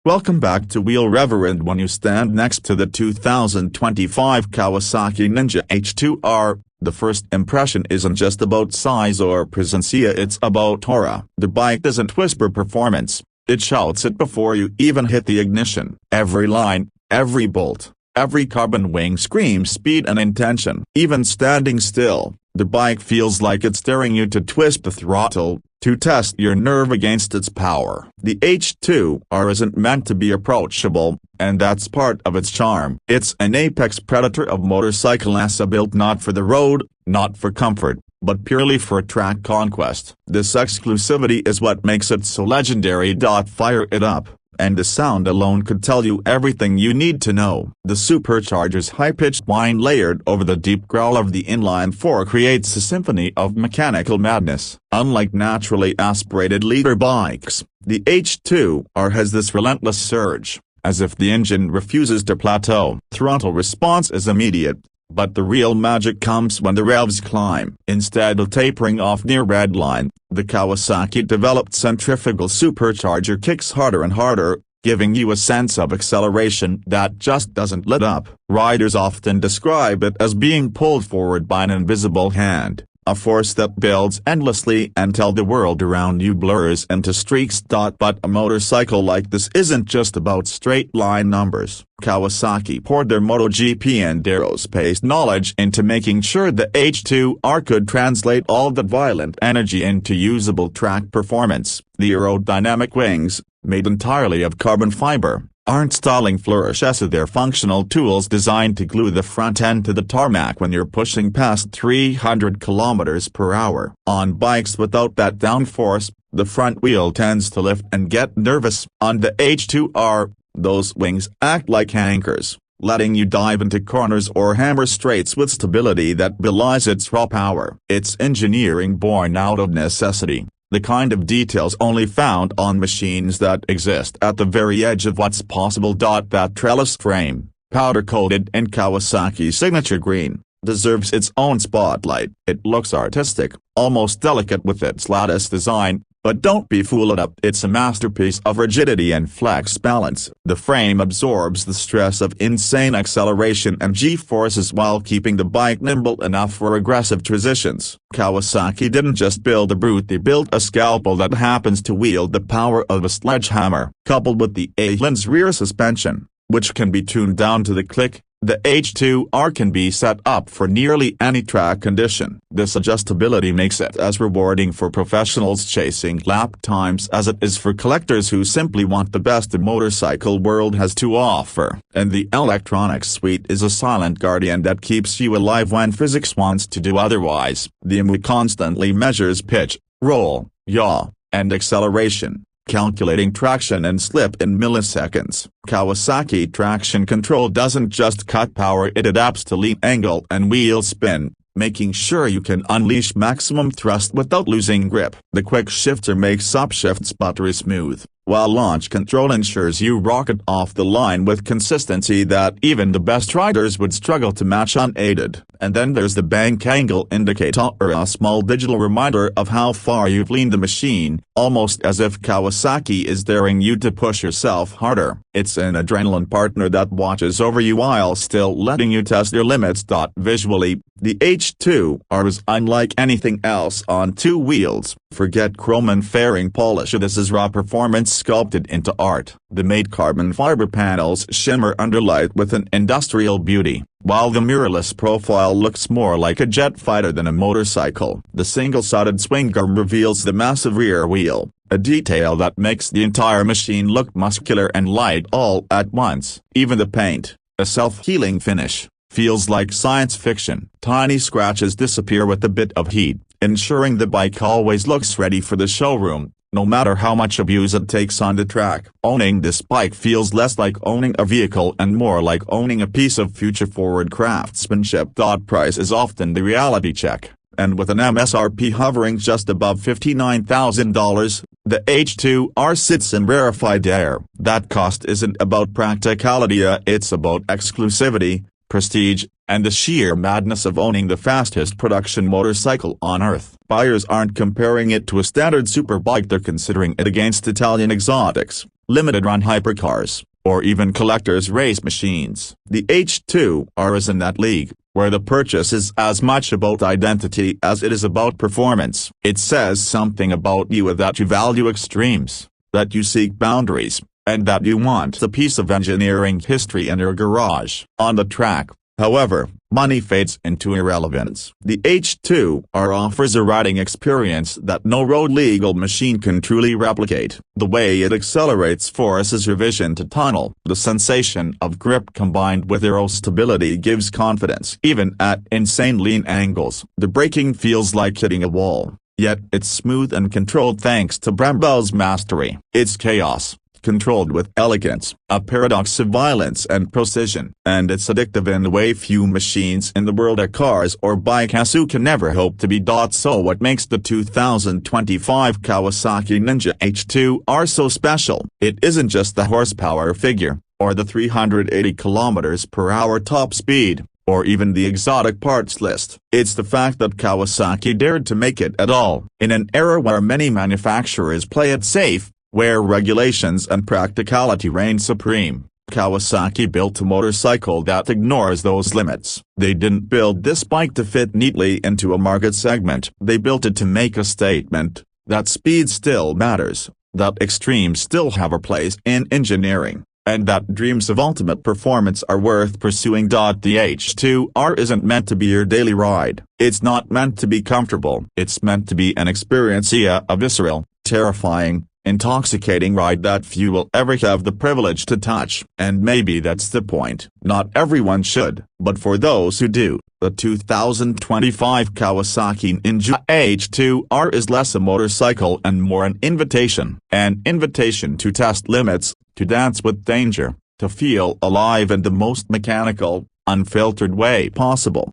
Welcome back to Wheel Reverend. When you stand next to the 2025 Kawasaki Ninja H2R, the first impression isn't just about size or presence, it's about aura. The bike doesn't whisper performance, it shouts it before you even hit the ignition. Every line, every bolt, every carbon wing screams speed and intention. Even standing still, the bike feels like it's daring you to twist the throttle, to test your nerve against its power. The H2R isn't meant to be approachable, and that's part of its charm. It's an apex predator of motorcycles, built not for the road, not for comfort, but purely for track conquest. This exclusivity is what makes it so legendary. Fire it up, and the sound alone could tell you everything you need to know. The supercharger's high-pitched whine layered over the deep growl of the inline-4 creates a symphony of mechanical madness. Unlike naturally aspirated leader bikes, the H2R has this relentless surge, as if the engine refuses to plateau. Throttle response is immediate, but the real magic comes when the revs climb. Instead of tapering off near redline, the Kawasaki-developed centrifugal supercharger kicks harder and harder, giving you a sense of acceleration that just doesn't let up. Riders often describe it as being pulled forward by an invisible hand, a force that builds endlessly until the world around you blurs into streaks. But a motorcycle like this isn't just about straight-line numbers. Kawasaki poured their MotoGP and aerospace knowledge into making sure the H2R could translate all that violent energy into usable track performance. The aerodynamic wings, made entirely of carbon fiber, aren't styling flourishes, they're functional tools designed to glue the front end to the tarmac when you're pushing past 300 km/h. On bikes without that downforce, the front wheel tends to lift and get nervous. On the H2R, those wings act like anchors, letting you dive into corners or hammer straights with stability that belies its raw power. It's engineering born out of necessity, the kind of details only found on machines that exist at the very edge of what's possible. That trellis frame, powder-coated in Kawasaki's signature green, deserves its own spotlight. It looks artistic, almost delicate with its lattice design, but don't be fooled up. It's a masterpiece of rigidity and flex balance. The frame absorbs the stress of insane acceleration and G-forces while keeping the bike nimble enough for aggressive transitions. Kawasaki didn't just build a brute, they built a scalpel that happens to wield the power of a sledgehammer. Coupled with the Öhlins rear suspension, which can be tuned down to the click, the H2R can be set up for nearly any track condition. This adjustability makes it as rewarding for professionals chasing lap times as it is for collectors who simply want the best the motorcycle world has to offer. And the electronics suite is a silent guardian that keeps you alive when physics wants to do otherwise. The EMU constantly measures pitch, roll, yaw, and acceleration, calculating traction and slip in milliseconds. Kawasaki Traction Control doesn't just cut power, it adapts to lean angle and wheel spin, making sure you can unleash maximum thrust without losing grip. The quick shifter makes upshifts buttery smooth, while launch control ensures you rocket off the line with consistency that even the best riders would struggle to match unaided. And then there's the bank angle indicator, a small digital reminder of how far you've leaned the machine, almost as if Kawasaki is daring you to push yourself harder. It's an adrenaline partner that watches over you while still letting you test your limits. Visually, the H2R is unlike anything else on two wheels. Forget chrome and fairing polish, this is raw performance sculpted into art. The made carbon fiber panels shimmer under light with an industrial beauty, while the mirrorless profile looks more like a jet fighter than a motorcycle. The single-sided swing arm reveals the massive rear wheel, a detail that makes the entire machine look muscular and light all at once. Even the paint, a self-healing finish, feels like science fiction. Tiny scratches disappear with a bit of heat, ensuring the bike always looks ready for the showroom, no matter how much abuse it takes on the track. Owning this bike feels less like owning a vehicle and more like owning a piece of future-forward craftsmanship. Price is often the reality check, and with an MSRP hovering just above $59,000, the H2R sits in rarefied air. That cost isn't about practicality, it's about exclusivity, prestige, and the sheer madness of owning the fastest production motorcycle on Earth. Buyers aren't comparing it to a standard superbike, they're considering it against Italian exotics, limited-run hypercars, or even collectors' race machines. The H2R is in that league, where the purchase is as much about identity as it is about performance. It says something about you that you value extremes, that you seek boundaries, and that you want a piece of engineering history in your garage. On the track, however, money fades into irrelevance. The H2R offers a riding experience that no road-legal machine can truly replicate. The way it accelerates forces your vision to tunnel. The sensation of grip combined with aero-stability gives confidence. Even at insane lean angles, the braking feels like hitting a wall, yet it's smooth and controlled thanks to Brembo's mastery. It's chaos, controlled with elegance, a paradox of violence and precision, and it's addictive in a way few machines in the world of cars or bikes can never hope to be. So what makes the 2025 Kawasaki Ninja H2R so special? It isn't just the horsepower figure, or the 380 km/h top speed, or even the exotic parts list. It's the fact that Kawasaki dared to make it at all. In an era where many manufacturers play it safe, where regulations and practicality reign supreme, Kawasaki built a motorcycle that ignores those limits. They didn't build this bike to fit neatly into a market segment. They built it to make a statement, that speed still matters, that extremes still have a place in engineering, and that dreams of ultimate performance are worth pursuing. The H2R isn't meant to be your daily ride. It's not meant to be comfortable. It's meant to be an experience, a visceral, terrifying, intoxicating ride that few will ever have the privilege to touch. And maybe that's the point. Not everyone should, but for those who do, the 2025 Kawasaki Ninja H2R is less a motorcycle and more an invitation. An invitation to test limits, to dance with danger, to feel alive in the most mechanical, unfiltered way possible.